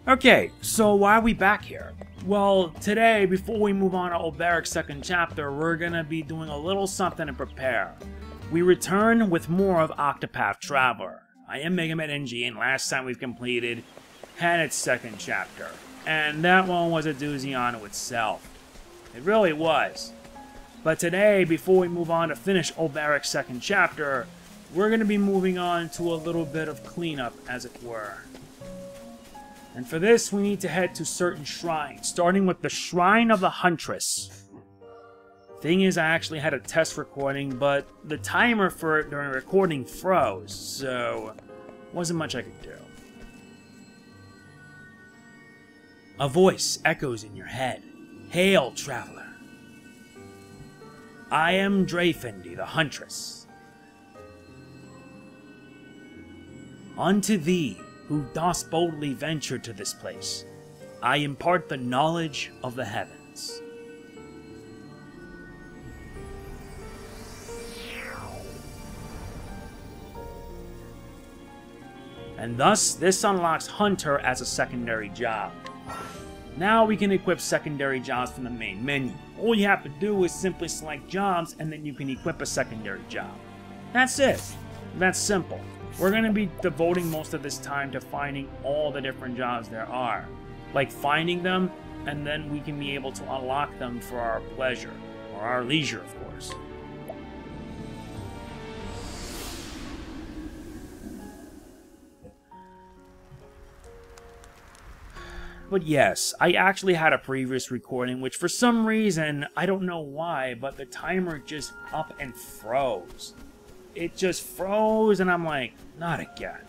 Okay, so why are we back here? Well, today, before we move on to Olberic's second chapter, we're gonna be doing a little something to prepare. We return with more of Octopath Traveler. I am MegamanNG, and last time we've completed Haanit's second chapter. And that one was a doozy unto itself. It really was. But today, before we move on to finish Olberic's second chapter, we're gonna be moving on to a little bit of cleanup, as it were. And for this, we need to head to certain shrines, starting with the Shrine of the Huntress. Thing is, I actually had a test recording, but the timer for it during recording froze, so wasn't much I could do. A voice echoes in your head. Hail, traveler. I am Drafindi, the Huntress. Unto thee, who dost boldly venture to this place, I impart the knowledge of the heavens. And thus, this unlocks Hunter as a secondary job. Now we can equip secondary jobs from the main menu. All you have to do is simply select jobs, and then you can equip a secondary job. That's it. That's simple. We're going to be devoting most of this time to finding all the different jobs there are. Like finding them, and then we can be able to unlock them for our pleasure. Or our leisure, of course. But yes, I actually had a previous recording, which for some reason, I don't know why, but the timer just up and froze. It just froze, and I'm like, not again.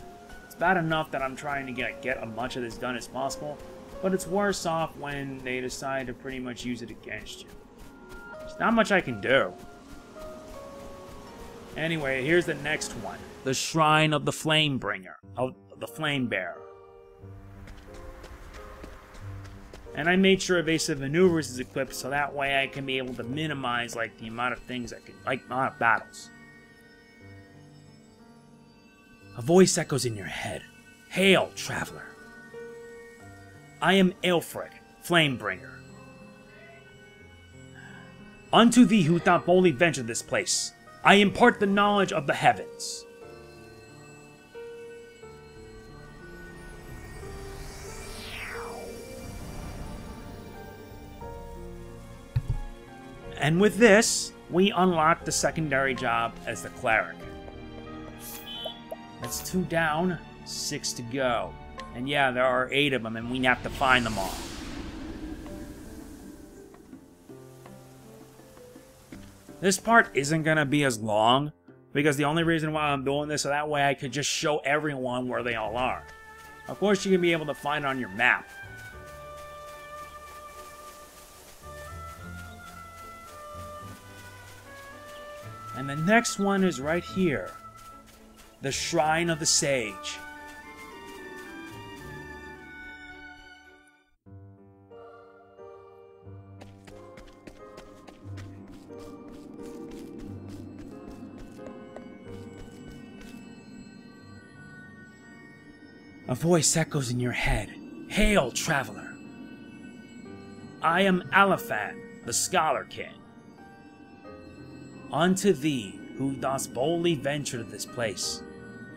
It's bad enough that I'm trying to get as much of this done as possible, but it's worse off when they decide to pretty much use it against you. There's not much I can do. Anyway, here's the next one. The Shrine of the Flamebringer, of the Flamebearer. And I made sure Evasive Maneuvers is equipped so that way I can be able to minimize the amount of things I can, amount of battles. A voice echoes in your head. Hail, traveler. I am Olberic, Flamebringer. Unto thee who doth boldly venture this place, I impart the knowledge of the heavens. And with this, we unlock the secondary job as the Cleric. That's 2 down, 6 to go. And yeah, there are 8 of them, and we have to find them all. This part isn't going to be as long, because the only reason why I'm doing this so that way I could just show everyone where they all are. Of course, you can be able to find it on your map. And the next one is right here. The Shrine of the Sage. A voice echoes in your head. Hail, traveler. I am Alfyn, the Scholar King. Unto thee, who dost boldly venture to this place,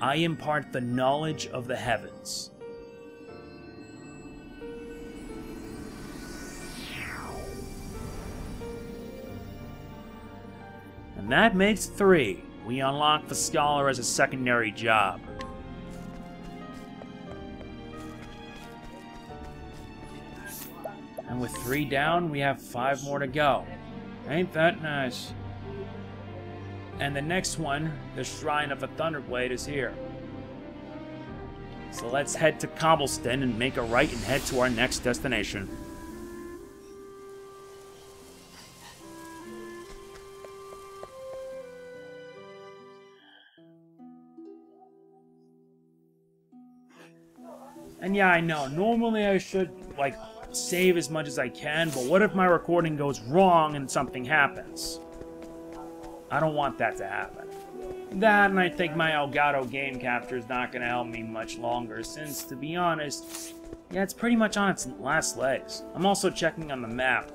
I impart the knowledge of the heavens. And that makes 3. We unlock the Scholar as a secondary job. And with 3 down, we have 5 more to go. Ain't that nice? And the next one, the Shrine of a Thunderblade, is here. So let's head to Cobblestone and make a right and head to our next destination. And yeah, I know, normally I should, save as much as I can, but what if my recording goes wrong and something happens? I don't want that to happen. That, and I think my Elgato game capture is not going to help me much longer, since, to be honest, Yeah, it's pretty much on its last legs. I'm also checking on the map.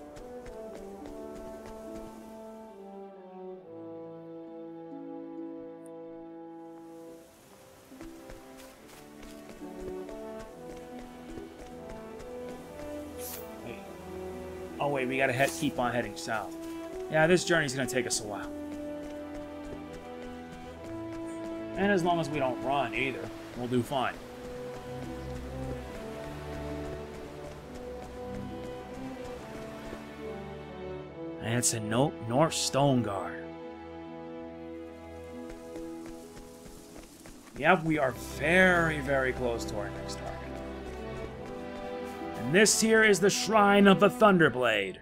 Wait. Oh wait, we gotta keep on heading south. Yeah, this journey's gonna take us a while. And as long as we don't run either, we'll do fine. And it's a North Stone Guard. Yep, we are very, very close to our next target. And this here is the Shrine of the Thunderblade.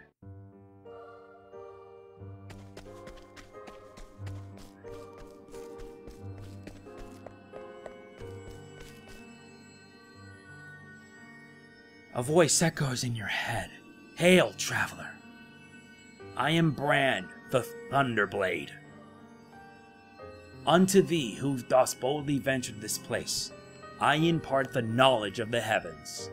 A voice echoes in your head. Hail, traveler. I am Brand, the Thunderblade. Unto thee, who dost boldly venture this place, I impart the knowledge of the heavens.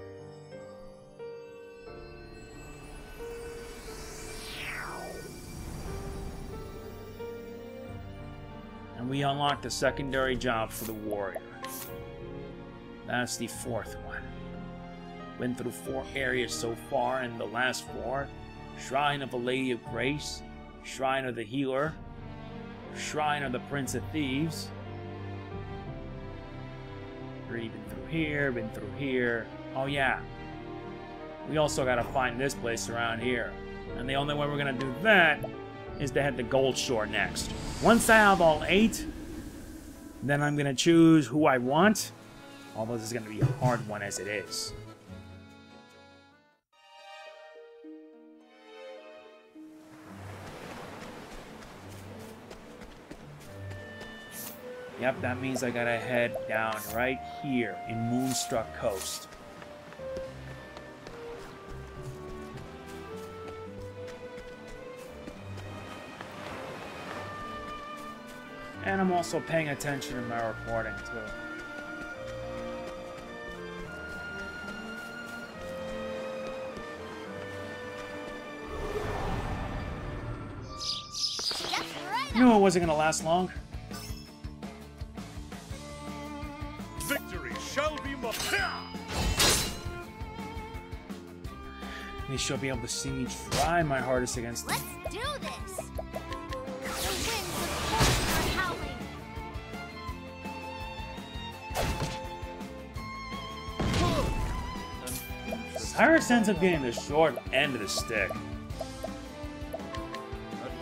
And we unlock the secondary job for the warrior. That's the fourth one. Been through 4 areas so far, and the last 4: Shrine of the Lady of Grace, Shrine of the Healer, Shrine of the Prince of Thieves. Been through here, been through here. Oh yeah. We also gotta find this place around here. And the only way we're gonna do that is to head to Gold Shore next. Once I have all 8, then I'm gonna choose who I want. Although this is gonna be a hard one as it is. Yep, that means I gotta head down right here in Moonstruck Coast. And I'm also paying attention to my recording too. Knew it wasn't gonna last long. Victory shall be mine. At least you'll be able to see me try my hardest against them. Let's do this! The winds of force are howling! Cyrus ends up getting the short end of the stick.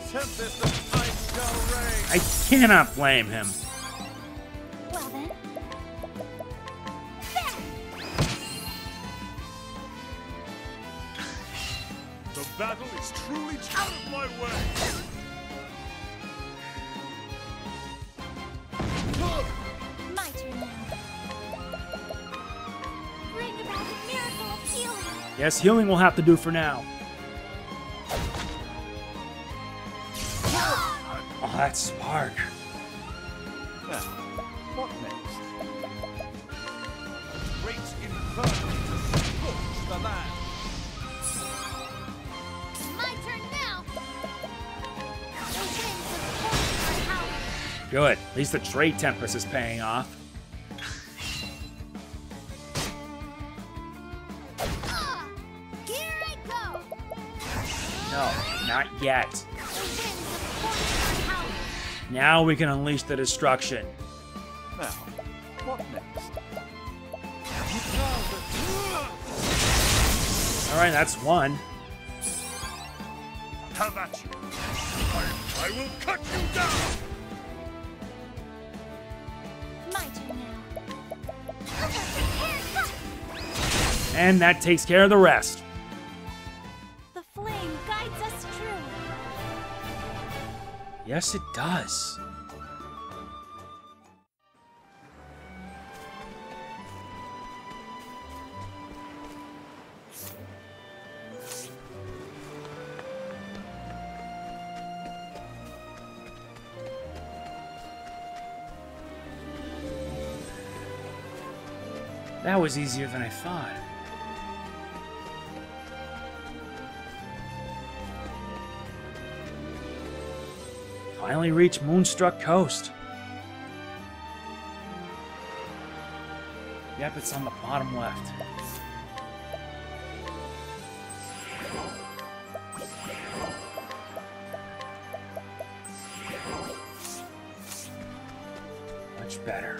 Attempt this and ice shall reign. I cannot blame him. Well then... The battle is truly out of my way. My turn now. Bring about the miracle of healing! Yes, healing will have to do for now. Oh, that spark. Now, what next? A great inferno to scorch the land. My turn now! The winds of force are howling! Good. At least the trade tempest is paying off. Here I go! No, not yet. The winds of force are howling! Now we can unleash the destruction. Now, what next? Alright, that's one. Have at you. I will cut you down. My turn now. Haircut! And that takes care of the rest. The flame guides us true. Yes, it does. That was easier than I thought. Finally reached Moonstruck Coast. Yep, it's on the bottom left. Much better.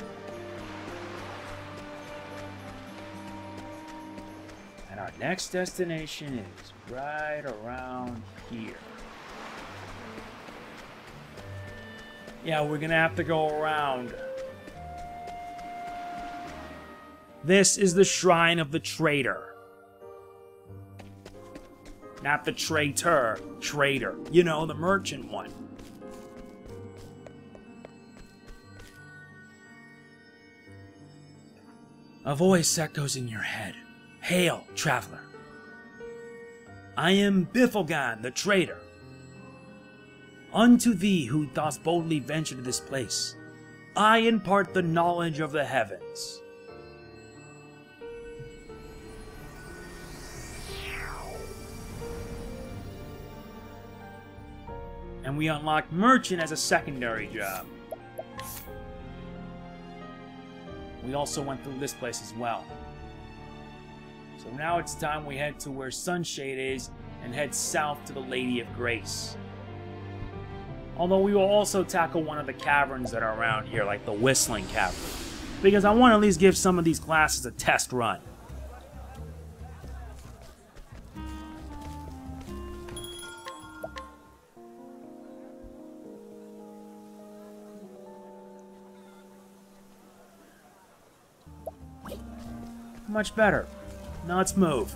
And our next destination is right around here. Yeah, we're gonna have to go around. This is the Shrine of the Trader. Not the traitor, trader. You know, the merchant one. A voice echoes in your head. Hail, traveler. I am Bifilgan, the trader. Unto thee who dost boldly venture to this place, I impart the knowledge of the heavens. And we unlock Merchant as a secondary job. We also went through this place as well. So now it's time we head to where Sunshade is and head south to the Lady of Grace. Although we will also tackle one of the caverns that are around here, like the Whistling Cavern. Because I want to at least give some of these classes a test run. Much better. Now let's move.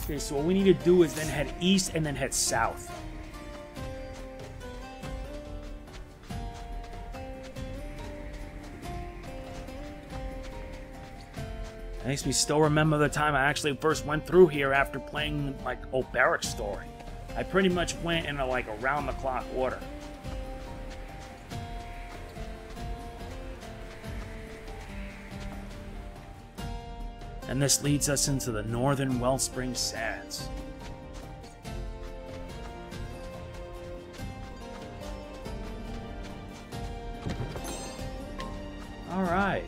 Okay, so what we need to do is then head east and then head south. Makes me still remember the time I actually first went through here after playing, like, Olberic's story. I pretty much went in a, like, around-the-clock order. And this leads us into the northern Wellspring Sands. Alright.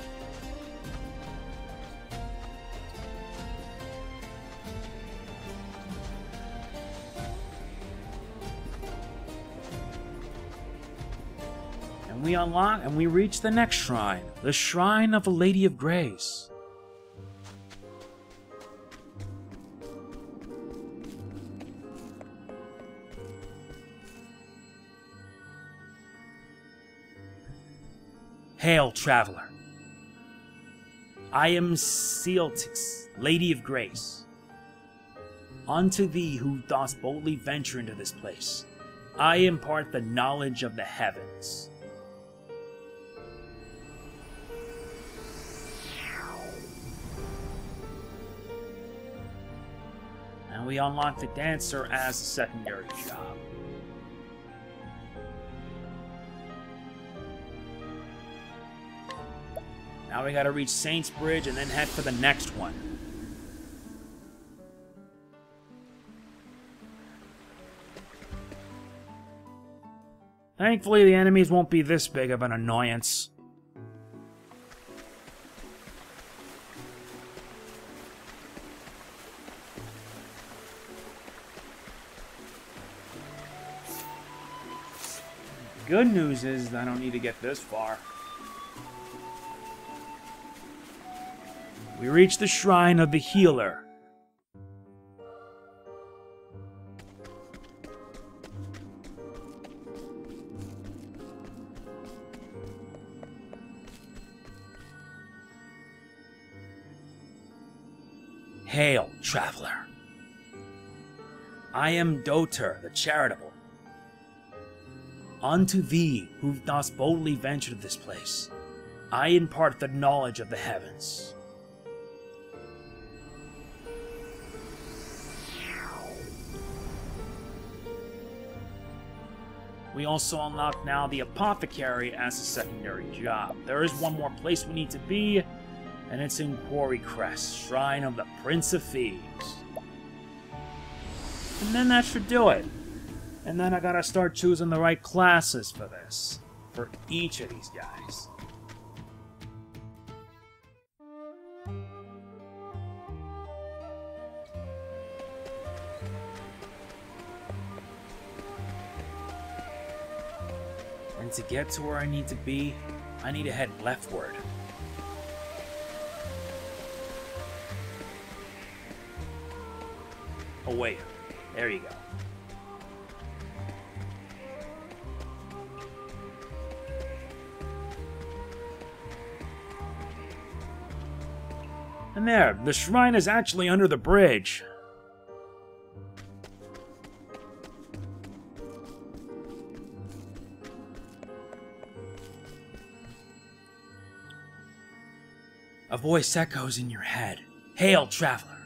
And we unlock and we reach the next shrine, the Shrine of the Lady of Grace. Hail, traveler. I am Ceoltix, Lady of Grace. Unto thee who dost boldly venture into this place, I impart the knowledge of the heavens. And we unlock the dancer as a secondary job. Now we gotta reach Saints Bridge and then head for the next one. Thankfully, the enemies won't be this big of an annoyance. Good news is I don't need to get this far. We reach the Shrine of the Healer. Hail, traveler. I am Doter, the Charitable. Unto thee, who dost boldly venture to this place, I impart the knowledge of the heavens. We also unlock now the Apothecary as a secondary job. There is one more place we need to be, and it's in Quarry Crest, Shrine of the Prince of Thieves. And then that should do it. And then I gotta start choosing the right classes for this. For each of these guys. And to get to where I need to be, I need to head leftward. Oh wait, there you go. And there, the shrine is actually under the bridge. A voice echoes in your head. Hail, traveler.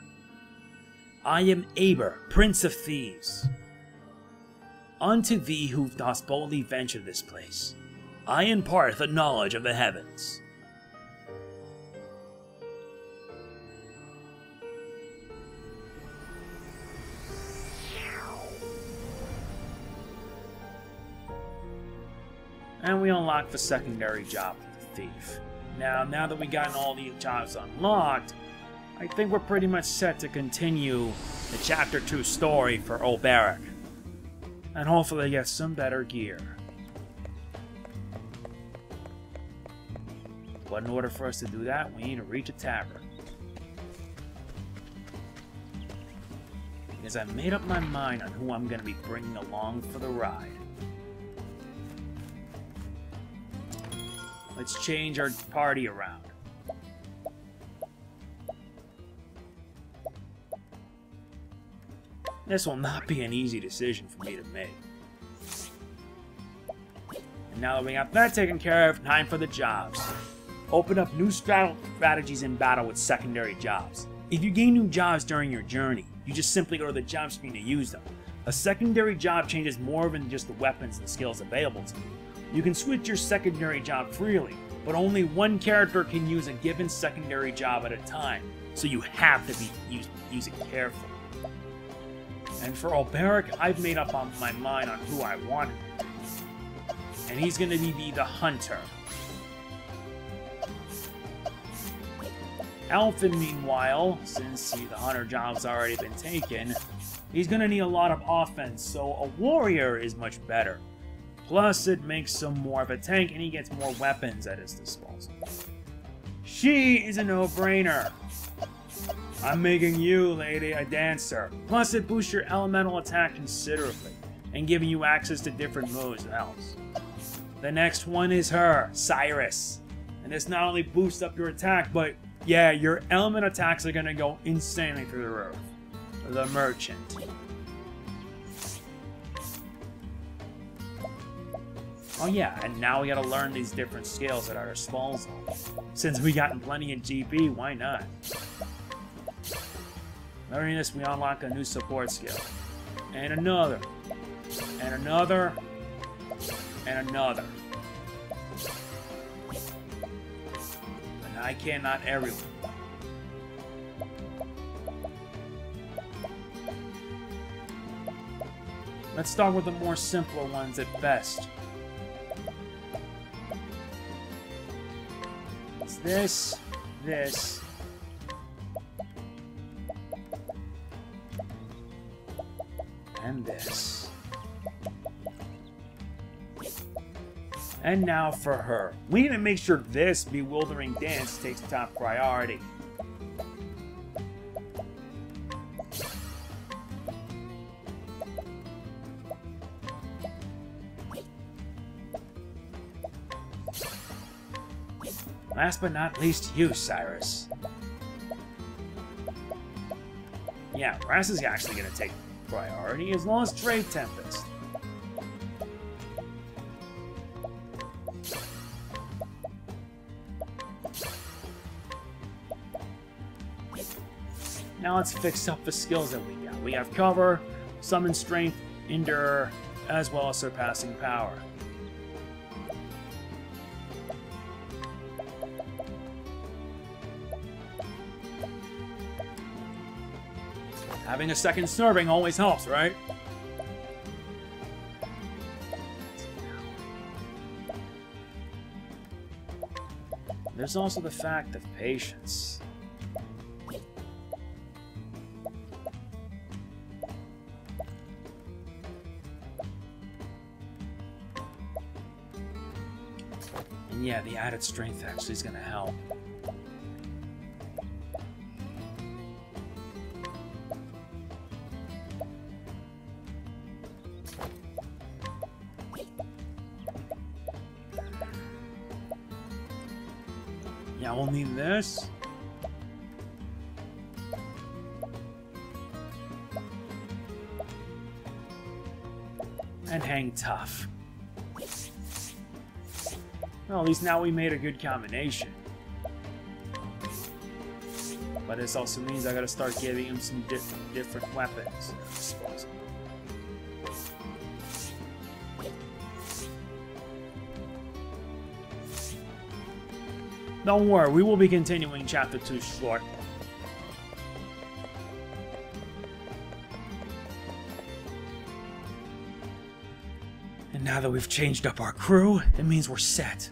I am Aber, Prince of Thieves. Unto thee who dost boldly venture this place, I impart the knowledge of the heavens. And we unlock the secondary job of the thief. Now that we've gotten all these jobs unlocked, I think we're pretty much set to continue the Chapter 2 story for Olberic. And hopefully get some better gear. But in order for us to do that, we need to reach a tavern. Because I've made up my mind on who I'm going to be bringing along for the ride. Let's change our party around. This will not be an easy decision for me to make. And now that we got that taken care of, time for the jobs. Open up new strategies in battle with secondary jobs. If you gain new jobs during your journey, you just simply go to the job screen to use them. A secondary job changes more than just the weapons and skills available to you. You can switch your secondary job freely, but only one character can use a given secondary job at a time, so you have to use it carefully. And for Olberic, I've made up my mind on who I want him to be. And he's going to be the hunter. Alfyn, meanwhile, since the hunter job's already been taken, he's going to need a lot of offense, so a warrior is much better. Plus, it makes him more of a tank, and he gets more weapons at his disposal. She is a no-brainer. I'm making you, lady, a dancer. Plus, it boosts your elemental attack considerably, and giving you access to different moves helps. The next one is her, Cyrus. And this not only boosts up your attack, but yeah, your element attacks are gonna go insanely through the roof. The Merchant. Oh yeah, and now we gotta learn these different skills at our disposal. Since we gotten plenty of GP, why not? Learning this, we unlock a new support skill. And another. And another. And another. And I cannot everyone. Let's start with the more simpler ones at best. It's this, this, and this. And now for her. We need to make sure this bewildering dance takes top priority. Last but not least, you, Cyrus. Yeah, Brass is actually going to take priority, as well as Trade Tempest. Now let's fix up the skills that we got. We have Cover, Summon Strength, Endure, as well as Surpassing Power. Having a second serving always helps, right? There's also the fact of patience. And yeah, the added strength actually is going to help. Yeah, we'll need this. And hang tough. Well, at least now we made a good combination. But this also means I gotta start giving him some different weapons, I suppose. Don't worry, we will be continuing Chapter 2 short. And now that we've changed up our crew, it means we're set.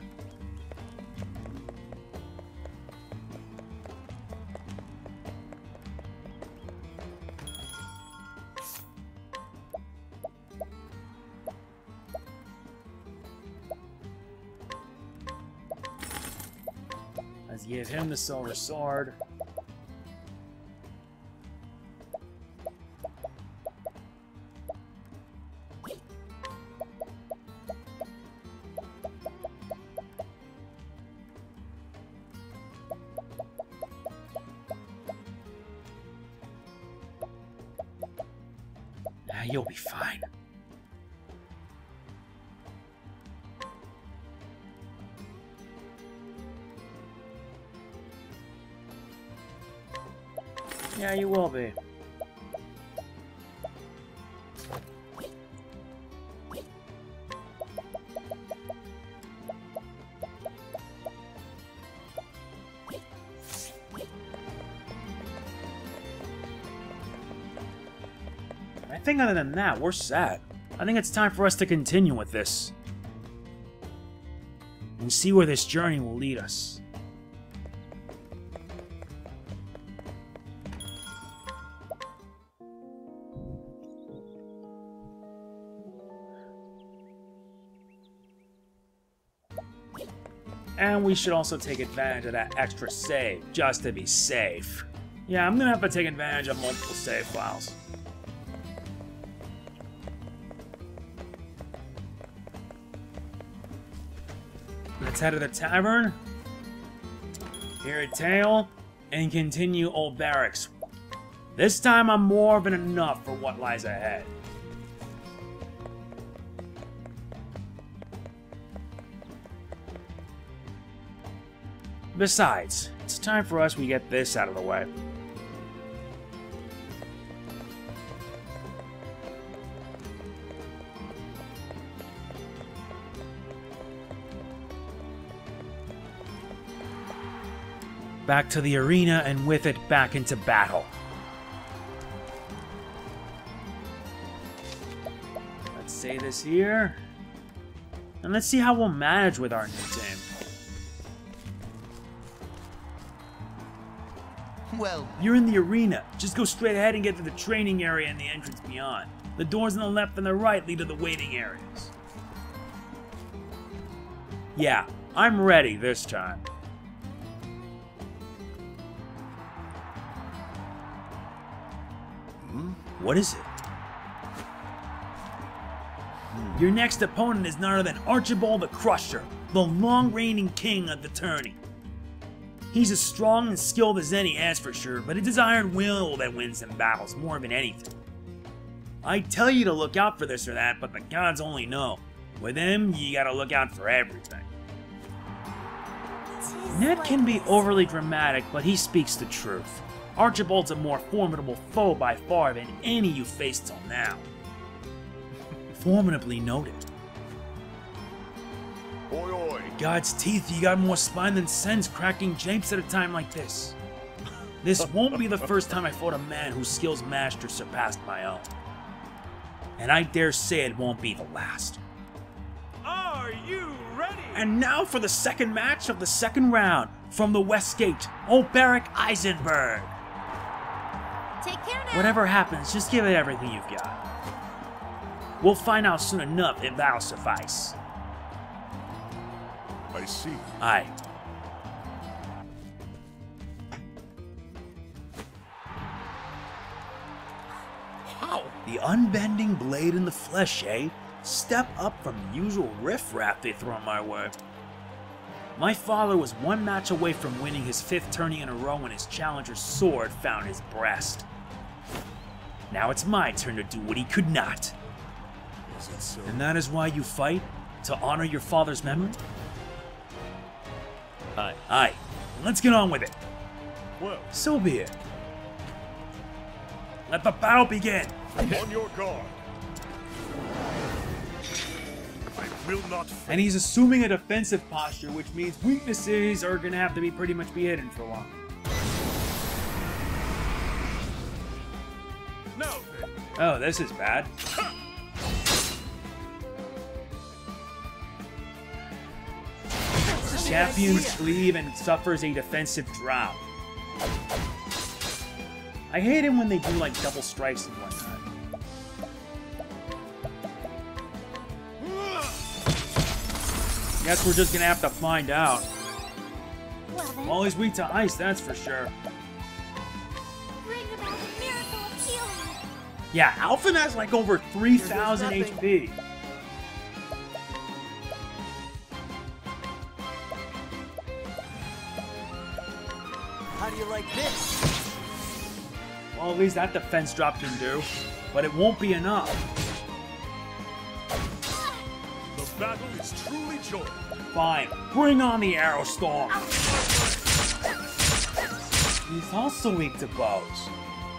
Let's give him the silver sword. You'll be fine. Yeah, you will be. I think other than that, we're set. I think it's time for us to continue with this. And see where this journey will lead us. And we should also take advantage of that extra save, just to be safe. Yeah, I'm gonna have to take advantage of multiple save files. Let's head to the tavern, hear a tale, and continue Olberic's. This time I'm more than enough for what lies ahead. Besides, it's time for us we get this out of the way. Back to the arena, and with it, back into battle. Let's say this here. And let's see how we'll manage with our new team. Well, You're in the arena. Just go straight ahead and get to the training area and the entrance beyond. The doors on the left and the right lead to the waiting areas. Yeah, I'm ready this time. What is it? Your next opponent is none other than Archibald the Crusher, the long-reigning king of the tourney. He's as strong and skilled as any, as for sure, but it's his iron will that wins in battles more than anything. I tell you to look out for this or that, but the gods only know. With him, you gotta look out for everything. Ned can be overly dramatic, but he speaks the truth. Archibald's a more formidable foe by far than any you've faced till now. Formidably noted. Oi, oi. God's teeth, you got more spine than sense cracking japes at a time like this. This won't be the first time I fought a man whose skills matched or surpassed my own. And I dare say it won't be the last. Are you ready? And now for the second match of the second round, from the West Gate, Olberic Eisenberg. Take care now. Whatever happens, just give it everything you've got. We'll find out soon enough if that'll suffice. I see. Aye. How? The unbending blade in the flesh, eh? Step up from the usual riffraff they throw my way. My father was one match away from winning his 5th tourney in a row when his challenger's sword found his breast. Now it's my turn to do what he could not. Is it so? And that is why you fight? To honor your father's memory? Aye. Aye. Let's get on with it. Well, So be it. Let the battle begin. on your guard. I will not fail. And he's assuming a defensive posture, which means weaknesses are gonna have to be pretty much be hidden for a while. Now then. Oh, this is bad. Champions cleave and suffers a defensive drop. I hate it when they do like double strikes and whatnot. Guess we're just gonna have to find out. Well then, Well, he's weak to ice, that's for sure. bring about the miracle of healing. Yeah, Alfyn has like over 3,000 nothing. HP. How do you like this? Well, at least that defense drop can do. But it won't be enough. The battle is truly joined. Fine, bring on the arrow storm. He's also weak to bows.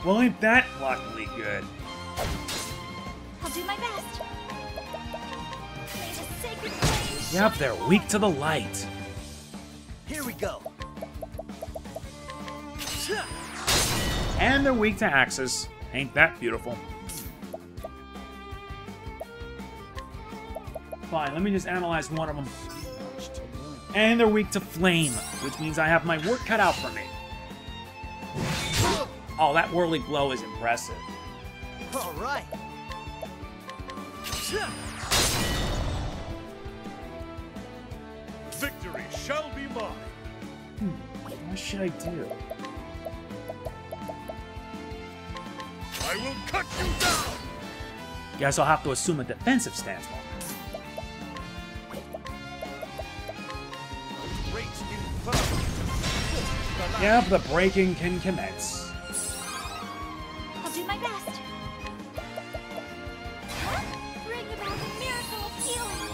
Well, ain't that luckily good? I'll do my best. May the sacred flame Yep, they're weak to the light. Here we go. And they're weak to axes. Ain't that beautiful? Fine, let me just analyze one of them. And they're weak to flame, which means I have my work cut out for me. Oh, that whirly blow is impressive. All right. Victory shall be mine. What should I do? I will cut you down. Guess I'll have to assume a defensive stance. Great inferno. Yep, the breaking can commence. I'll do my best. Bring about the miracle of healing.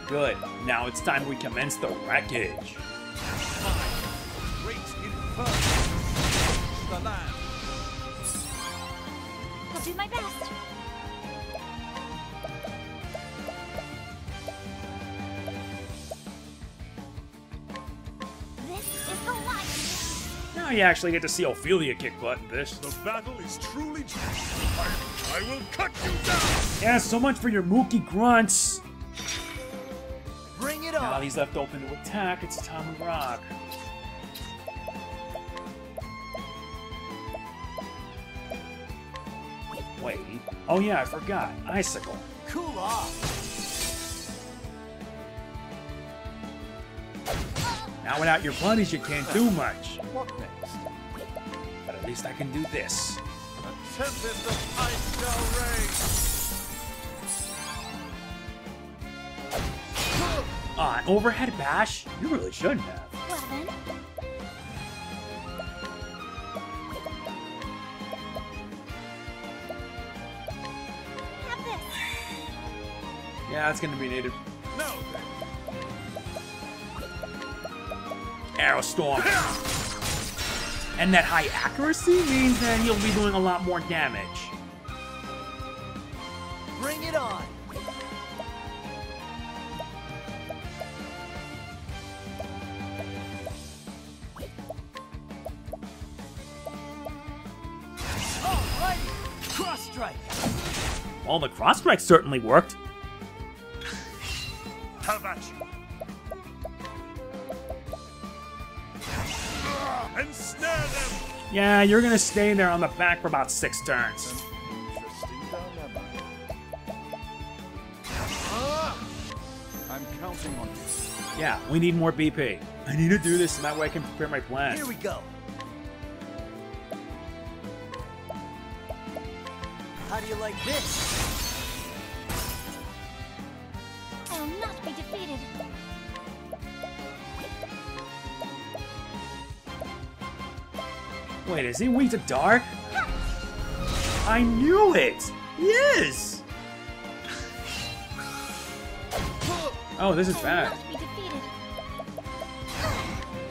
Good. Now it's time we commence the wreckage. Great inferno. The land. I'll do my best. This is the light. Now you actually get to see Ophilia kick butt in this. The battle is truly joined. I will cut you down. Yeah, so much for your mookie grunts. Bring it Now on. he's left open to attack. It's time to rock. Wait. Oh yeah, I forgot. Icicle. Cool off. Now without your buddies, you can't do much. What next? But at least I can do this. A tempest of ice shall reign. Ah, an overhead bash? You really shouldn't have. Well then, have this. Yeah, that's gonna be needed. Now then. Arrow Storm. And that high accuracy means that he'll be doing a lot more damage. Bring it on. strike. Well, the cross strike certainly worked. Have at you. Ensnare them. Yeah, you're gonna stay there on the back for about 6 turns. Interesting dilemma. I'm counting on you. Yeah, we need more BP. I need to do this so that way I can prepare my plan. Here we go. How do you like this? I will not be defeated. Wait, is he weak to dark? I knew it! Yes! Oh, this is bad. I will not be defeated.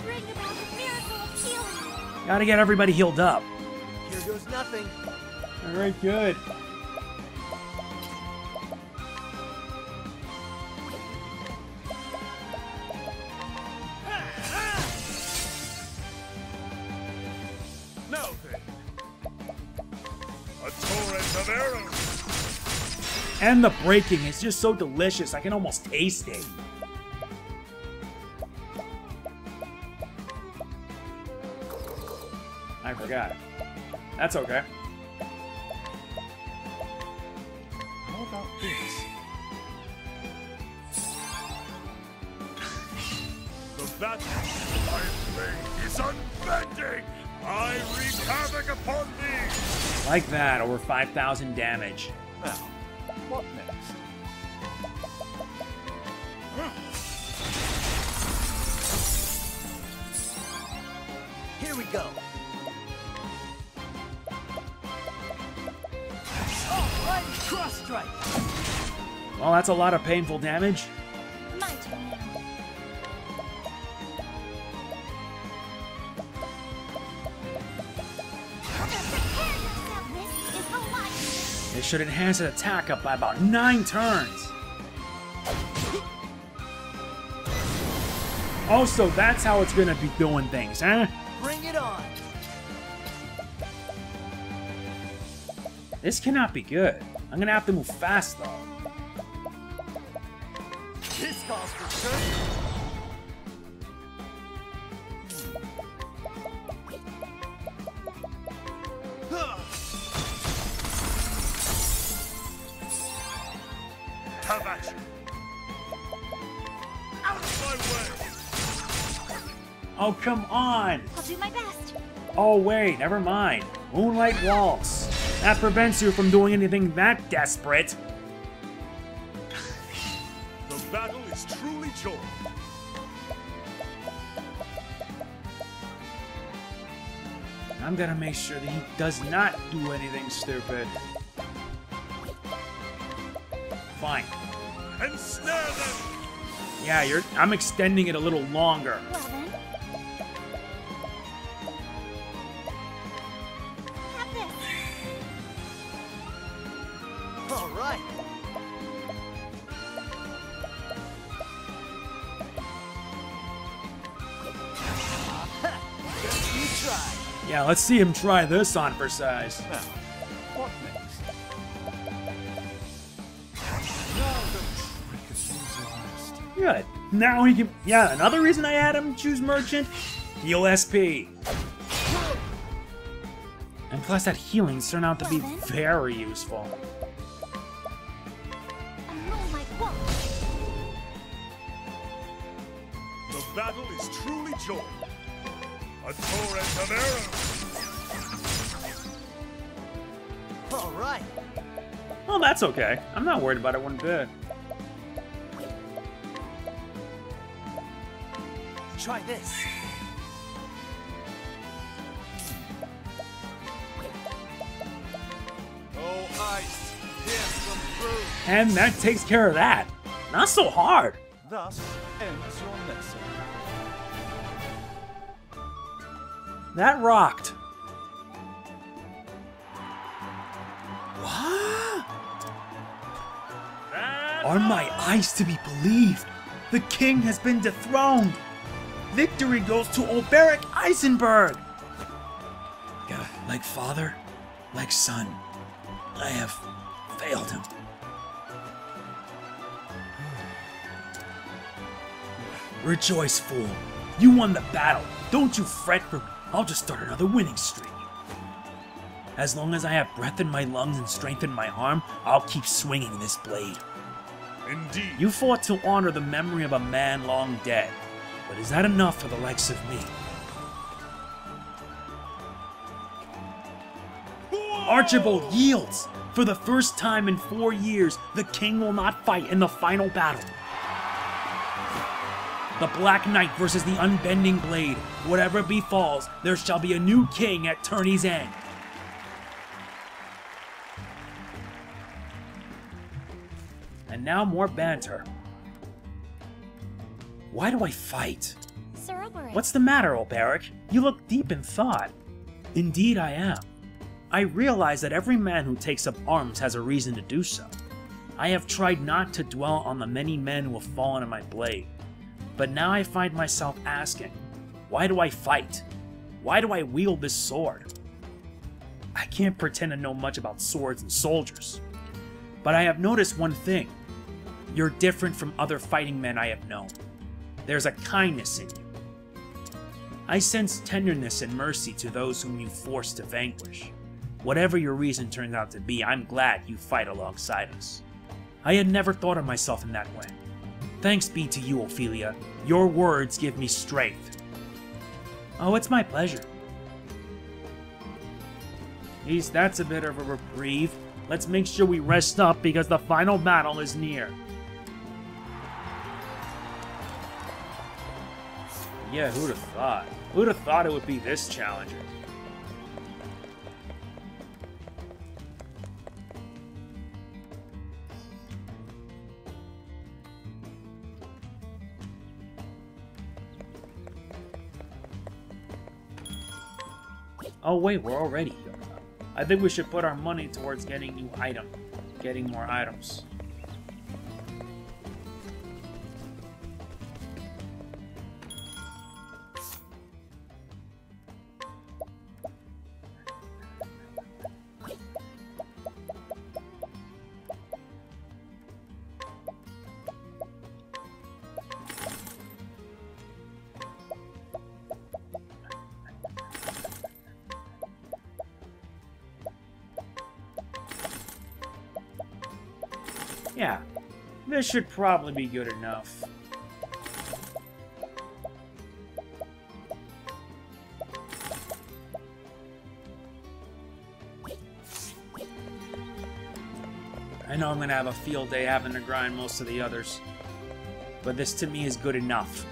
Bring about a miracle of healing. Gotta get everybody healed up. Here goes nothing. Alright, good. Now then. A torrent of arrows. And the breaking is just so delicious, I can almost taste it. I forgot. That's okay. How about this? The battle my blade is unbending! I wreak havoc upon thee! Like that, over 5,000 damage. Now, what next? Here we go. Alrighty, cross strike. Well, that's a lot of painful damage. My turn now. Prepare yourself. This is how life. It should enhance its attack up by about 9 turns. Oh, so that's how it's gonna be doing things, huh? Bring it on. This cannot be good. I'm gonna have to move fast, though. This calls for turn. Have at you! Out of my way! Oh, come on! I'll do my best. Oh, wait, never mind. Moonlight Waltz. That prevents you from doing anything that desperate. The battle is truly joined. I'm gonna make sure that he does not do anything stupid. Fine. Ensnare them! Yeah, I'm extending it a little longer. Well then. Have this. All right. You try. Yeah, let's see him try this on for size. Now, what next? Now the trick is realized. Good. Now he can... Yeah, another reason I had him choose Merchant? Heal SP. And plus that healings turn out to be very useful. A moonlight walk. The battle is truly joined. A torrent of arrows. All right. Well, that's okay. I'm not worried about it one bit. Try this. Oh, ice, pierce them through. And that takes care of that. Not so hard. Thus ends your lesson. That rocked. What? Are my eyes to be believed? The king has been dethroned. Victory goes to Olberic Eisenberg. Yeah, like father, like son. I have failed him. Rejoice, fool. You won the battle. Don't you fret for me. I'll just start another winning streak. As long as I have breath in my lungs and strength in my arm, I'll keep swinging this blade. Indeed. You fought to honor the memory of a man long dead, but is that enough for the likes of me? Archibald yields! For the first time in 4 years, the king will not fight in the final battle. The Black Knight versus the Unbending Blade. Whatever befalls, there shall be a new king at tourney's end. And now more banter. Why do I fight? Sir Olberic. What's the matter, Olberic? You look deep in thought. Indeed I am. I realize that every man who takes up arms has a reason to do so. I have tried not to dwell on the many men who have fallen in my blade. But now I find myself asking, why do I fight? Why do I wield this sword? I can't pretend to know much about swords and soldiers. But I have noticed one thing. You're different from other fighting men I have known. There's a kindness in you. I sense tenderness and mercy to those whom you force to vanquish. Whatever your reason turns out to be, I'm glad you fight alongside us. I had never thought of myself in that way. Thanks be to you, Ophilia. Your words give me strength. Oh, it's my pleasure. Geez, that's a bit of a reprieve. Let's make sure we rest up because the final battle is near. Yeah, who'd have thought? Who'd have thought it would be this challenging? Oh wait, we're already here. I think we should put our money towards getting more items. Yeah, this should probably be good enough. I know I'm gonna have a field day having to grind most of the others, but this to me is good enough.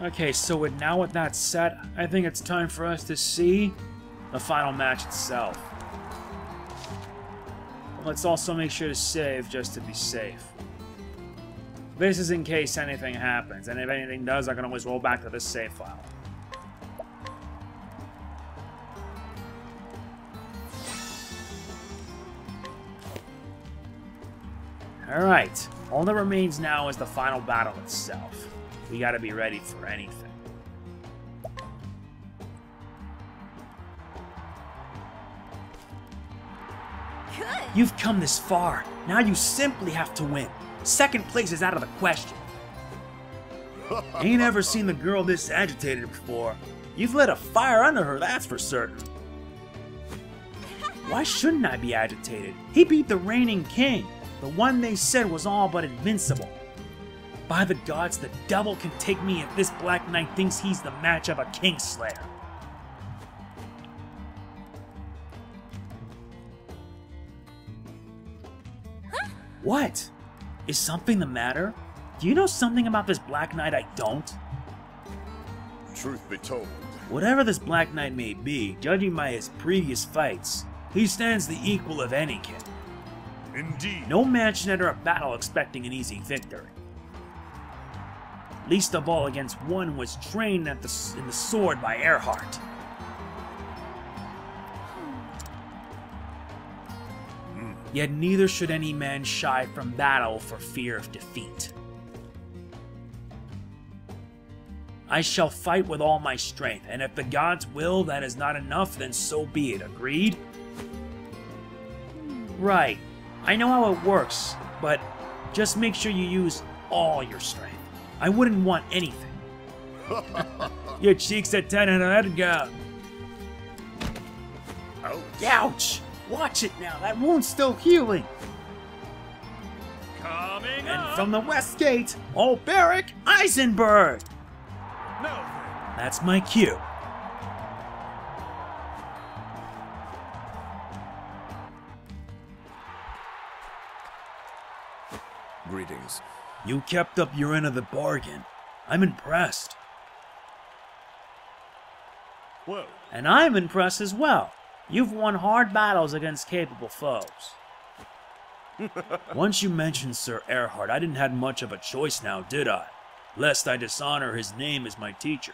Okay, so with that set, I think it's time for us to see the final match itself. Let's also make sure to save just to be safe. This is in case anything happens, and if anything does, I can always roll back to this save file. Alright, all that remains now is the final battle itself. We gotta be ready for anything. Good. You've come this far. Now you simply have to win. Second place is out of the question. Ain't ever seen the girl this agitated before. You've lit a fire under her, that's for certain. Why shouldn't I be agitated? He beat the reigning king, the one they said was all but invincible. By the gods, the devil can take me if this Black Knight thinks he's the match of a Kingslayer. Huh? What? Is something the matter? Do you know something about this Black Knight I don't? Truth be told, Whatever this Black Knight may be, judging by his previous fights, he stands the equal of any king. indeed. No man should enter a battle expecting an easy victory. Least of all against one who was trained in the sword by Yet neither should any man shy from battle for fear of defeat. I shall fight with all my strength, and if the gods will that is not enough, then so be it. Agreed? Right. I know how it works, but just make sure you use all your strength. I wouldn't want anything. Your cheeks are 10 and a go. Ouch! Watch it now, that wound's still healing. Coming And up. from the west gate, Olberic Eisenberg! No. That's my cue. Greetings. You kept up your end of the bargain. I'm impressed. Whoa. And I'm impressed as well. You've won hard battles against capable foes. Once you mentioned Sir Erhard, I didn't have much of a choice now, did I? Lest I dishonor his name as my teacher.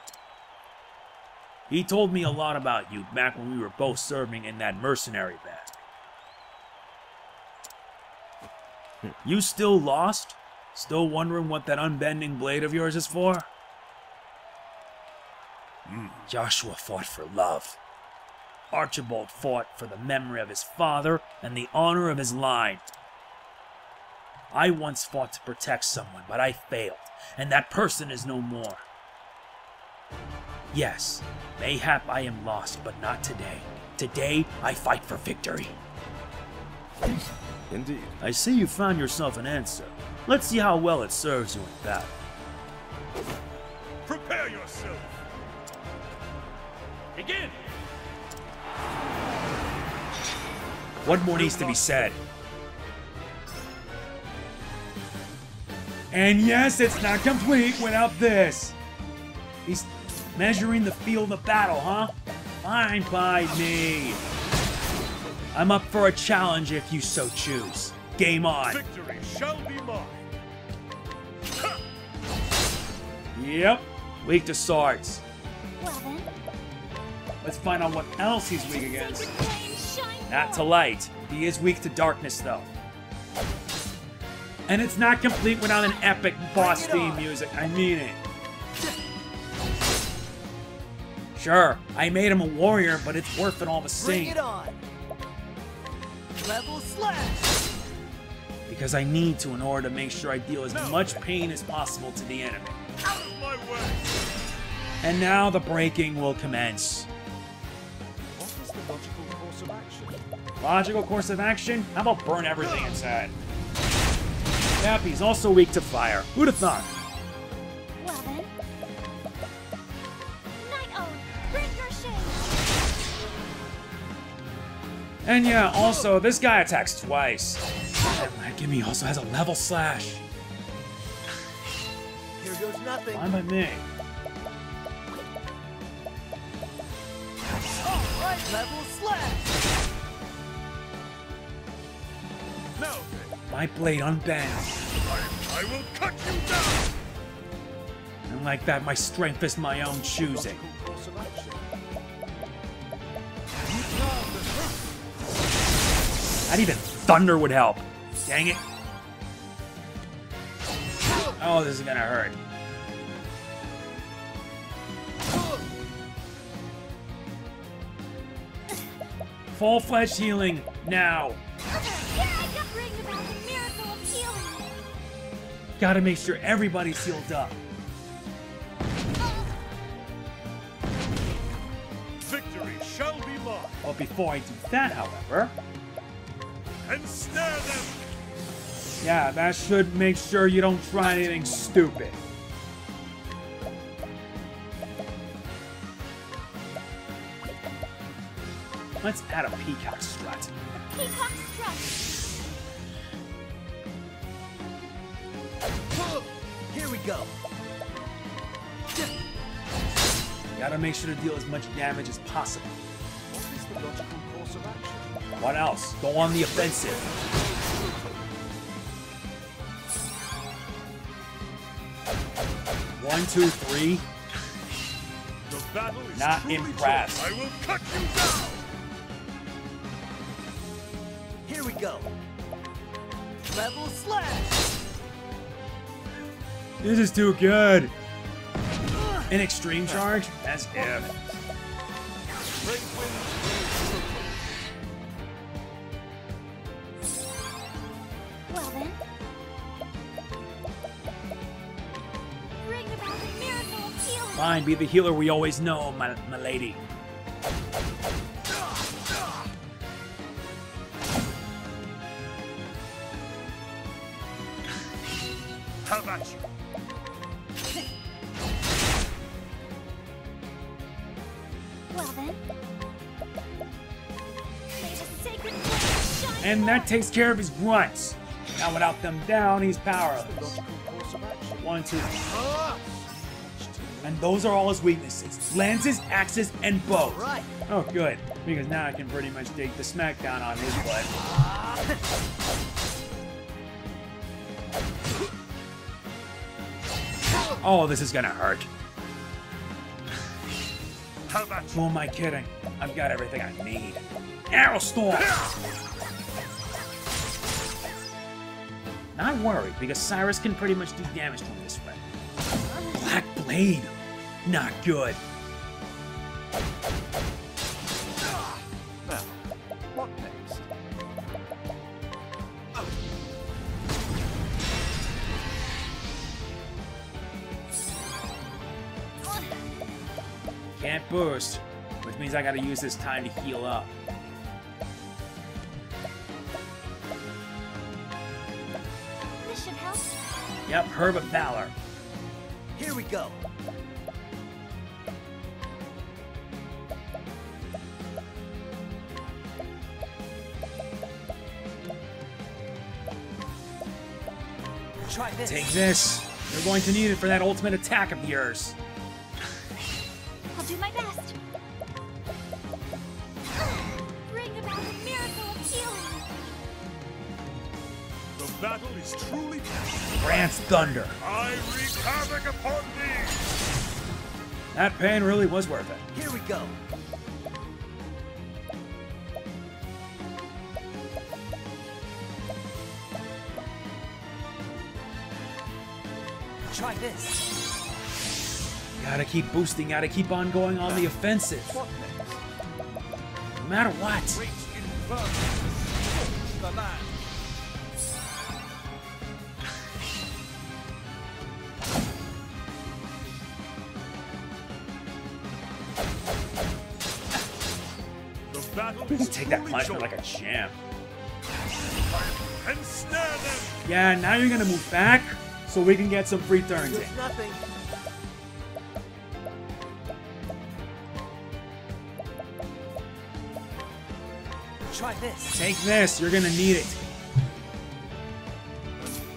He told me a lot about you back when we were both serving in that mercenary band. You still lost? Still wondering what that unbending blade of yours is for? Joshua fought for love. Archibald fought for the memory of his father and the honor of his line. I once fought to protect someone, but I failed, and that person is no more. Yes, mayhap I am lost, but not today. Today, I fight for victory. Indeed. I see you found yourself an answer. Let's see how well it serves you in battle. Prepare yourself. Begin. What more needs to be said? And yes, it's not complete without this. He's measuring the field of battle, huh? Fine by me. I'm up for a challenge if you so choose. Game on. Victory shall be mine. Yep, weak to swords. Well then, Let's find out what else he's weak against. sacred flames shine Not to forth. light. He is weak to darkness, though. And it's not complete without an epic boss Bring it theme on. music. I mean it. Sure, I made him a warrior, but it's worth it all the Bring same. it on. Level slash. Because I need to in order to make sure I deal as much pain as possible to the enemy. Out of my way. And now the breaking will commence. What is the logical course of action? Logical course of action? How about burn everything inside? Yep, he's also weak to fire. Who'd have thought? Well then, Night Owl, bring your shade. And yeah, also, this guy attacks twice. And that gimme also has a level slash. Here goes nothing. Fine by me. All right, level slash. Now then, My blade unbends. I will cut you down. And like that, my strength is my own choosing. Logical course of action. Not even thunder would help. Dang it. Oh, this is gonna hurt. Full-fledged healing, now. Here I come, bring about the miracle of healing. Gotta make sure everybody's healed up. Victory shall be mine. But before I do that, however, Ensnare them. yeah, that should make sure you don't try anything stupid. Let's add a peacock strut. Peacock strut. Here we go. Gotta make sure to deal as much damage as possible. What is the logical course of action? What else? Go on the offensive. 1, 2, 3. The battle is Not truly impressed. joined. I will cut you down. Here we go. Level slash. This is too good. An extreme charge? As if. Well then. Bring about the miracle of healing. Fine, be the healer we always know, my lady. How about you? Well then. May the sacred flame shine And that forth. takes care of his grunts. Now without them down, he's powerless. Logical course of action. 1, 2. And those are all his weaknesses. Lances, axes, and bows. Right. Oh, good. Because now I can pretty much take the smackdown on his butt. Oh, this is gonna hurt. How about you? Who am I kidding? I've got everything I need. Arrow Storm! Not worried, because Cyrus can pretty much do damage to him this way. Black Blade! Not good. Now, what next? Can't boost, which means I gotta use this time to heal up. This should help. Yep, Herb of Valor. Here we go. Try this. Take this. You're going to need it for that ultimate attack of yours. I'll do my best. Bring about the miracle of healing. The battle is truly Grant's Thunder. I wreak havoc upon thee! That pain really was worth it. Here we go. Try this. Gotta keep boosting, gotta keep on going on the offensive. What next? No matter what. Reach inferno to scorch the land. The battle You is can take that truly punishment joined. like a champ. And snare them! Yeah, now you're gonna move back so we can get some free turns in. There's nothing. Try this. Take this, you're gonna need it.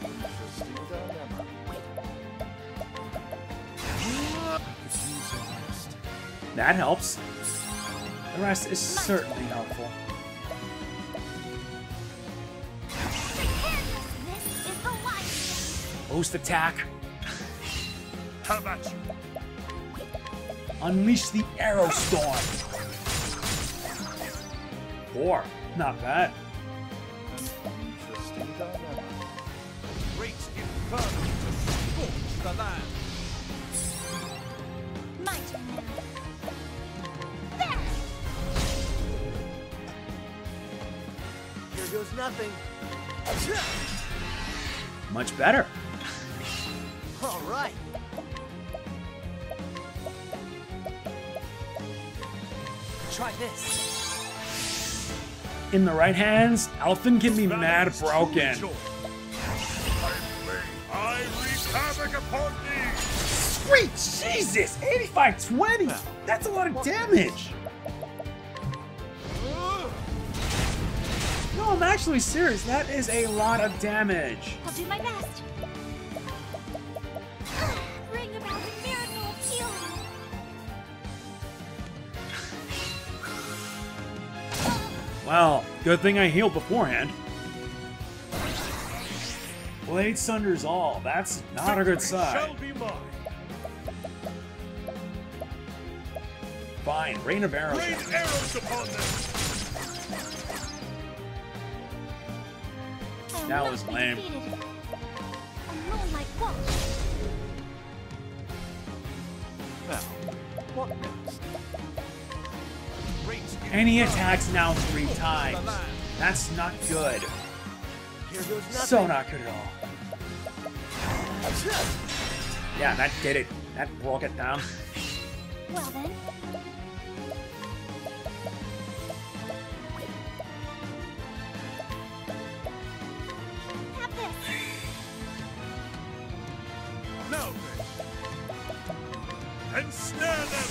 Interesting dilemma. Could use a rest. That helps. The rest is certainly helpful. Preparedness is the life. Boost attack. How about you? Unleash the Arrow Storm. 4. Not bad. Interesting dilemma. Great inferno to scorch the land. My turn now. There! Here goes nothing. Much better. All right. Try this. In the right hands, Alfyn can be mad broken. I wreak havoc upon thee! Sweet Jesus! 85-20! That's a lot of damage! No, I'm actually serious. That is a lot of damage. I'll do my best. Bring about the miracle of healing. Well, good thing I healed beforehand. Blade sunders all. That's not a good Shall sign. be mine. Fine, Rain of Arrows. Rain arrows upon them! I That not was be lame. defeated. A moonlight walk. Now, what next? Rates give And he further attacks now 3 to the times. land. That's not good. Here goes nothing. So not good at all. Yeah, that did it. That broke it down. Well then. Have this. Now then. Ensnare them!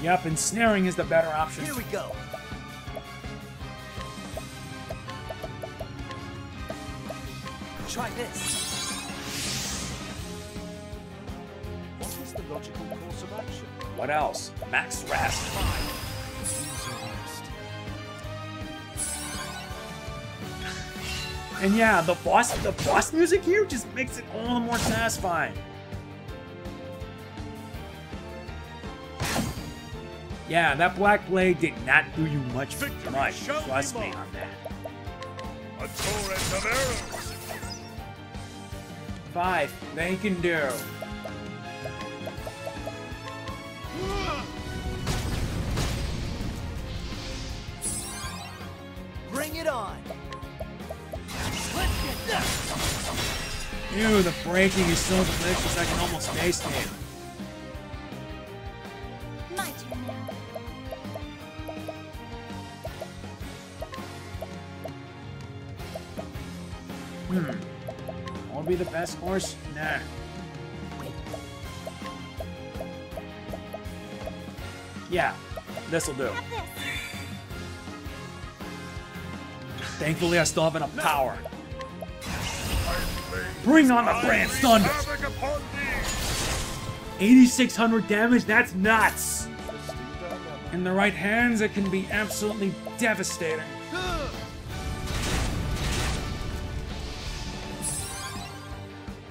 Yep, ensnaring is the better option. Here we go. Try this. What is the logical course of action? What else? Max rest. And yeah, the boss music here just makes it all the more satisfying. Yeah, that Black Blade did not do you much. Victory shall be Trust me mine. on that. A torrent of arrows! 5, they can do. Bring it on. Let's get that. Ew, the breaking is so delicious I can almost taste it. My turn now. Won't be the best horse? Nah. Yeah, this'll do. Have this. Thankfully, I still have enough power. I Bring on the I Grand wreak Thunder! havoc upon thee! 8,600 damage? That's nuts! In the right hands, it can be absolutely devastating.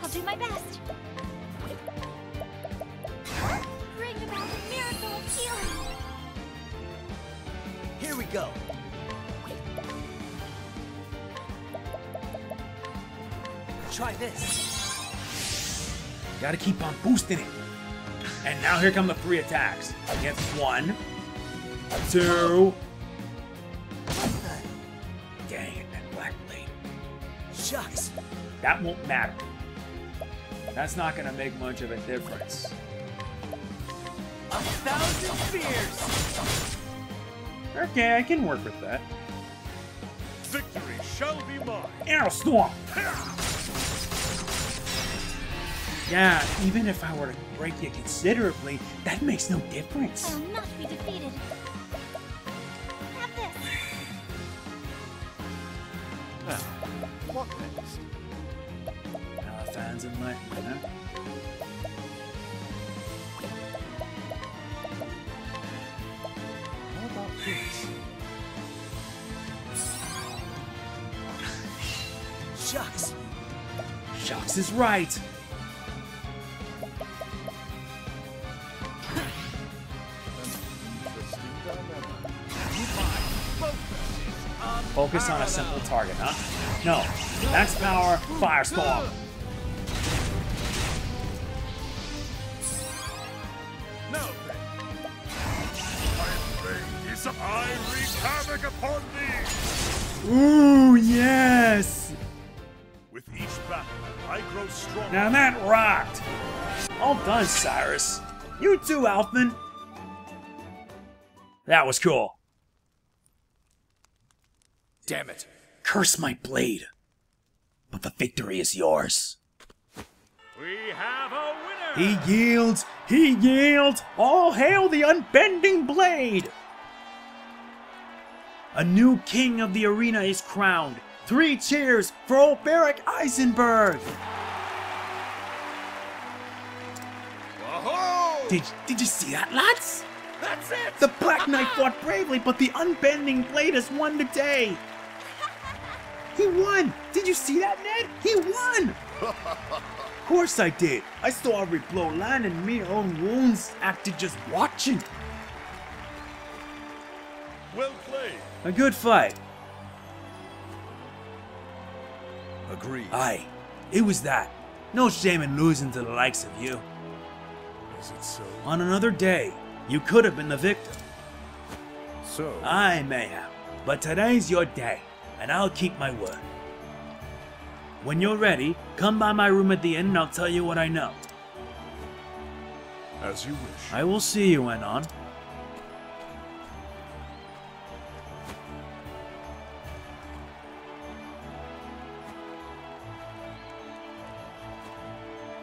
I'll do my best. Bring about a miracle of healing. Here we go. Try this. Gotta keep on boosting it. And now here come the 3 attacks. Against 1, 2. Dang it, that Black Blade. Shucks. That won't matter. That's not gonna make much of a difference. 1,000 spears. Okay, I can work with that. Victory shall be mine! Arrow Storm! Yeah, even if I were to break you considerably, that makes no difference. I'll not be defeated. Have this. Now, what next? Fans and lightning, huh? How about this? Shucks. Shucks is right. Focus on a simple target, huh? No. Max power, Firestorm. Now then. I wreak havoc upon thee! Ooh, yes! With each battle, I grow stronger. Now that rocked! All done, Cyrus. You too, Alfyn. That was cool. Damn it! Curse my blade. But the victory is yours. We have a winner! He yields! He yields! All hail the unbending blade! A new king of the arena is crowned. 3 cheers for Olberic Eisenberg! Whoa! Did you see that, lads? That's it! The Black Knight fought bravely, but the unbending blade has won the day! He won! Did you see that, Ned? He won! Of course I did. I saw every blow land and me own wounds acted just watching. Well played. A good fight. Agreed. Aye, it was that. No shame in losing to the likes of you. Is it so? On another day, you could have been the victor. So, I may have, but today's your day, and I'll keep my word. When you're ready, come by my room at the inn and I'll tell you what I know. as you wish. I will see you, Anon.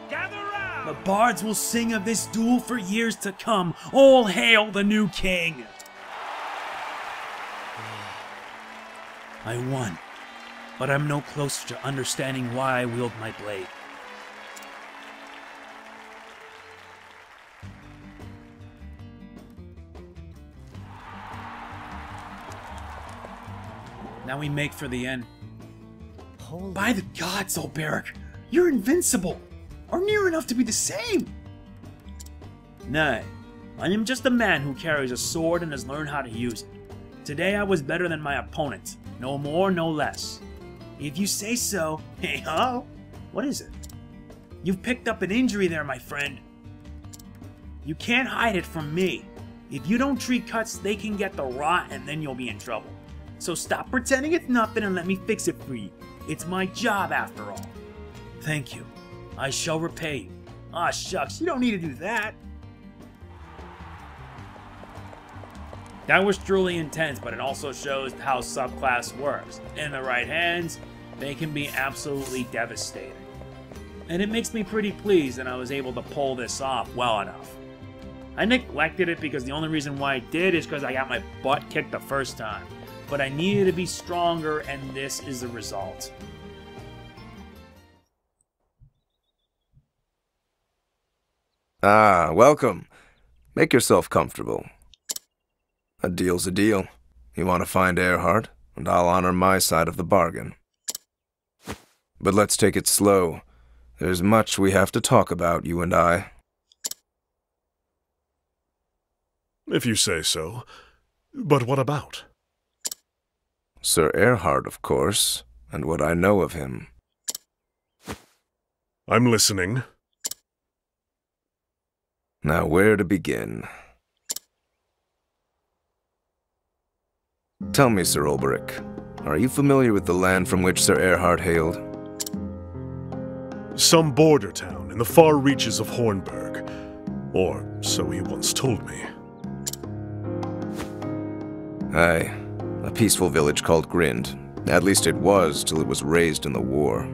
Gather round! The bards will sing of this duel for years to come. All hail the new king! I won, but I'm no closer to understanding why I wield my blade. Now we make for the end. Holy... By the gods, Olberic, you're invincible, or near enough to be the same. Nay, I am just a man who carries a sword and has learned how to use it. Today I was better than my opponent, no more, no less. If you say so, hey ho, what is it? You've picked up an injury there, my friend. You can't hide it from me. If you don't treat cuts, they can get the rot and then you'll be in trouble. So stop pretending it's nothing and let me fix it for you. It's my job after all. Thank you. I shall repay you. Aw shucks, you don't need to do that. That was truly intense, but it also shows how subclass works. In the right hands, they can be absolutely devastating. And it makes me pretty pleased that I was able to pull this off well enough. I neglected it because the only reason why I did is because I got my butt kicked the first time. But I needed to be stronger, and this is the result. Ah, welcome. Make yourself comfortable. A deal's a deal. You want to find Earhart, and I'll honor my side of the bargain. But let's take it slow. There's much we have to talk about, you and I. If you say so. But what about? Sir Earhart, of course, and what I know of him. I'm listening. Now, where to begin? Tell me, Sir Olberic, are you familiar with the land from which Sir Earhart hailed? Some border town in the far reaches of Hornburg. Or so he once told me. Aye, a peaceful village called Grind. At least it was, till it was razed in the war.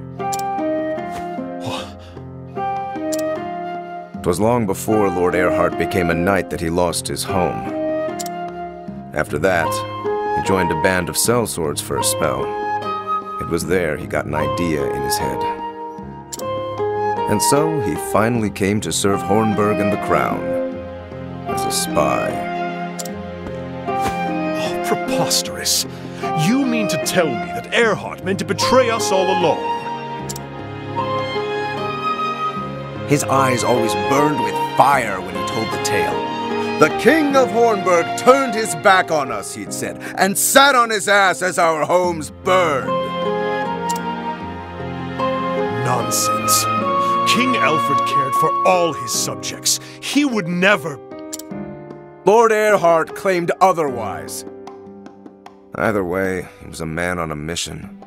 'Twas long before Lord Earhart became a knight that he lost his home. After that, he joined a band of sellswords for a spell. It was there he got an idea in his head. And so he finally came to serve Hornburg and the Crown as a spy. Oh, preposterous. You mean to tell me that Earhart meant to betray us all along? His eyes always burned with fire when he told the tale. The King of Hornburg turned his back on us, he'd said, and sat on his ass as our homes burned. Nonsense. King Alfred cared for all his subjects. He would never... Lord Earhart claimed otherwise. Either way, he was a man on a mission.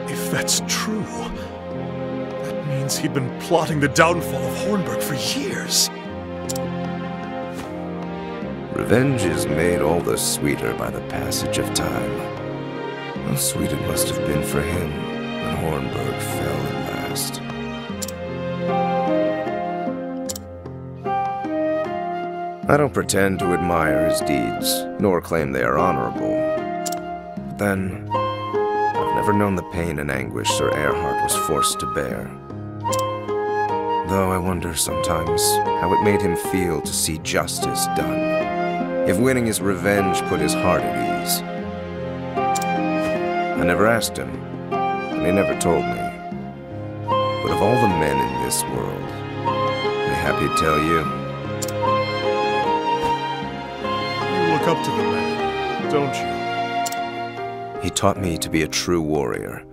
If that's true, that means he'd been plotting the downfall of Hornburg for years. Revenge is made all the sweeter by the passage of time. How sweet it must have been for him when Hornburg fell at last. I don't pretend to admire his deeds, nor claim they are honorable. But then, I've never known the pain and anguish Sir Earhart was forced to bear. Though I wonder sometimes how it made him feel to see justice done. If winning his revenge put his heart at ease. I never asked him, and he never told me. But of all the men in this world, mayhap he'd tell you. You look up to the man, don't you? He taught me to be a true warrior,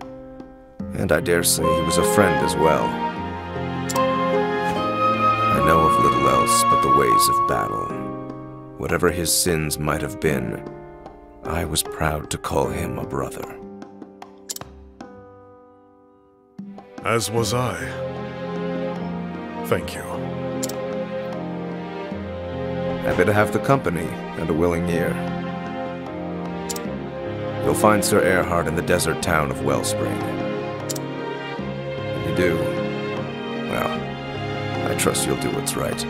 and I dare say he was a friend as well. I know of little else but the ways of battle. Whatever his sins might have been, I was proud to call him a brother. As was I. Thank you. Happy to have the company and a willing ear. You'll find Sir Erhard in the desert town of Wellspring. If you do, well, I trust you'll do what's right.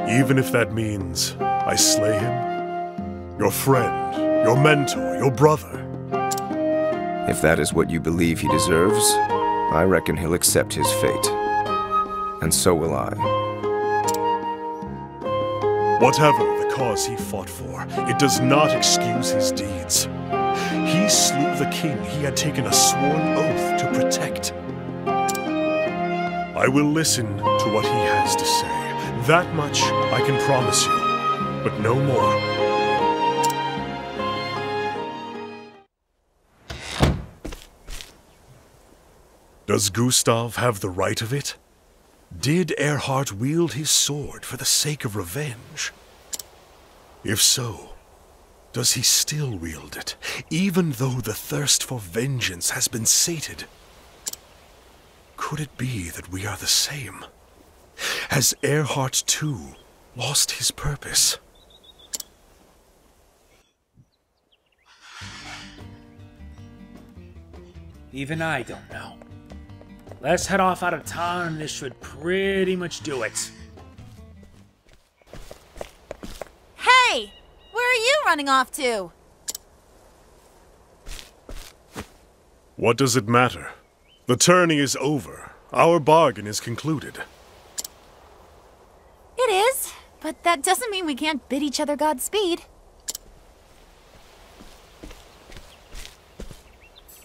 Even if that means I slay him? Your friend, your mentor, your brother. If that is what you believe he deserves, I reckon he'll accept his fate. And so will I. Whatever the cause he fought for, it does not excuse his deeds. He slew the king he had taken a sworn oath to protect. I will listen to what he has to say. That much I can promise you, but no more. Does Gustav have the right of it? Did Erhard wield his sword for the sake of revenge? If so, does he still wield it, even though the thirst for vengeance has been sated? Could it be that we are the same? Has Erhard too lost his purpose? Even I don't know. Let's head off out of town and this should pretty much do it. Hey! Where are you running off to? What does it matter? The tourney is over. Our bargain is concluded. It is, but that doesn't mean we can't bid each other Godspeed.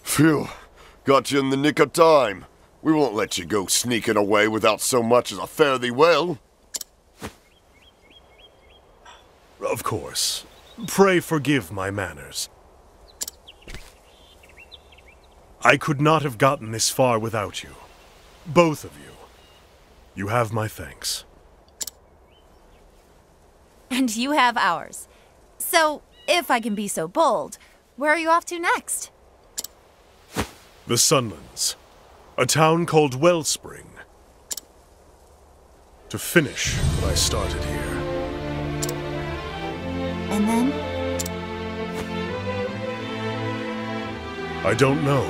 Phew. Got you in the nick of time. We won't let you go sneaking away without so much as a fare thee well. Of course. Pray forgive my manners. I could not have gotten this far without you. Both of you. You have my thanks. And you have ours. So, if I can be so bold, where are you off to next? The Sunlands. A town called Wellspring. To finish what I started here. And then? I don't know.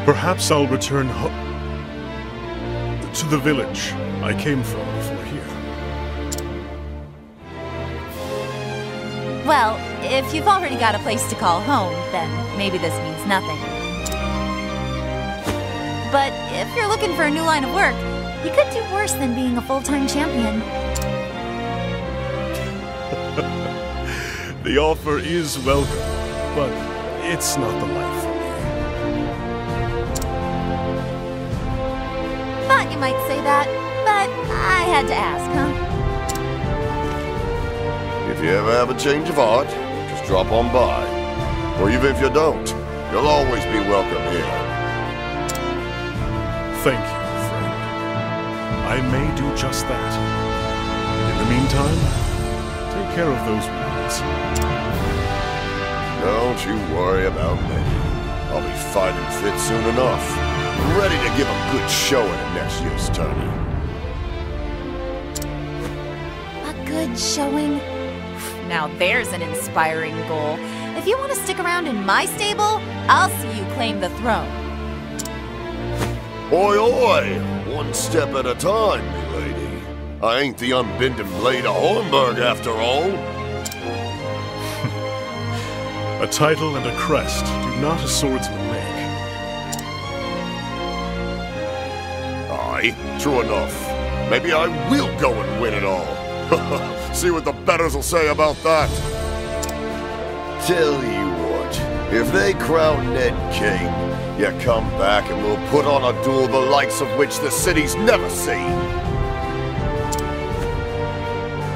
Perhaps I'll return to the village I came from before here. Well, if you've already got a place to call home, then maybe this means nothing. But if you're looking for a new line of work, you could do worse than being a full-time champion. The offer is welcome, but it's not the life for me. Thought you might say that, but I had to ask, huh? If you ever have a change of heart, just drop on by. Or even if you don't, you'll always be welcome here. Thank you, friend. I may do just that. In the meantime, take care of those wounds. Don't you worry about me. I'll be fighting fit soon enough. Ready to give a good showing at next year's tourney. A good showing? Now there's an inspiring goal. If you want to stick around in my stable, I'll see you claim the throne. Oi, oi! One step at a time, milady. I ain't the unbending blade of Hornburg, after all. A title and a crest do not a swordsman make. Aye, true enough. Maybe I will go and win it all. See what the betters will say about that. Tell you what, if they crown Ned king, you come back and we'll put on a duel the likes of which the city's never seen.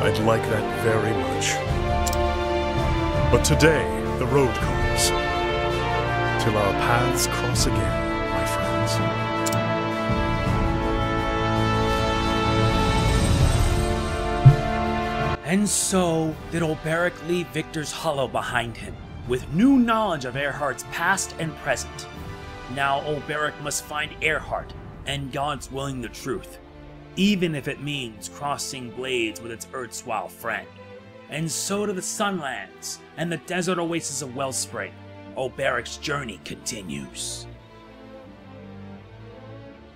I'd like that very much. But today, the road calls. Till our paths cross again, my friends. And so did Olberic leave Victor's Hollow behind him, with new knowledge of Earhart's past and present. Now Olberic must find Earhart, and God's willing the truth, even if it means crossing blades with its erstwhile friend. And so to the Sunlands, and the desert oasis of Wellspring, Olberic's journey continues.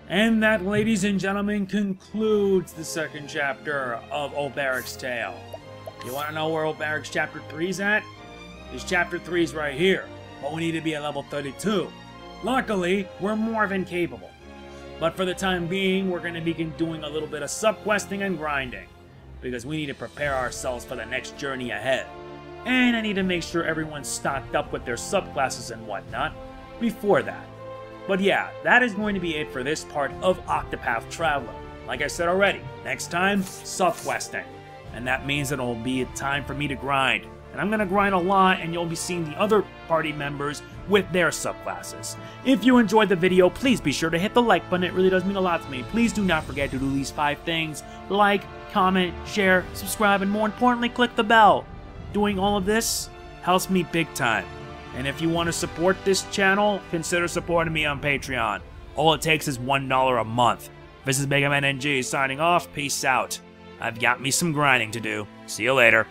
And that, ladies and gentlemen, concludes the second chapter of Olberic's tale. You want to know where Olberic's chapter 3's at? His chapter 3's right here, but we need to be at level 32. Luckily, we're more than capable. But for the time being, we're going to be doing a little bit of subquesting and grinding, because we need to prepare ourselves for the next journey ahead. And I need to make sure everyone's stocked up with their subclasses and whatnot before that. But yeah, that is going to be it for this part of Octopath Traveler. Like I said already, next time, subquesting. And that means it'll be a time for me to grind. And I'm going to grind a lot, and you'll be seeing the other party members with their subclasses. If you enjoyed the video, please be sure to hit the like button. It really does mean a lot to me. Please do not forget to do these 5 things. Like, comment, share, subscribe, and more importantly, click the bell. Doing all of this helps me big time. And if you want to support this channel, consider supporting me on Patreon. All it takes is $1 a month. This is MegamanNG signing off. Peace out. I've got me some grinding to do. See you later.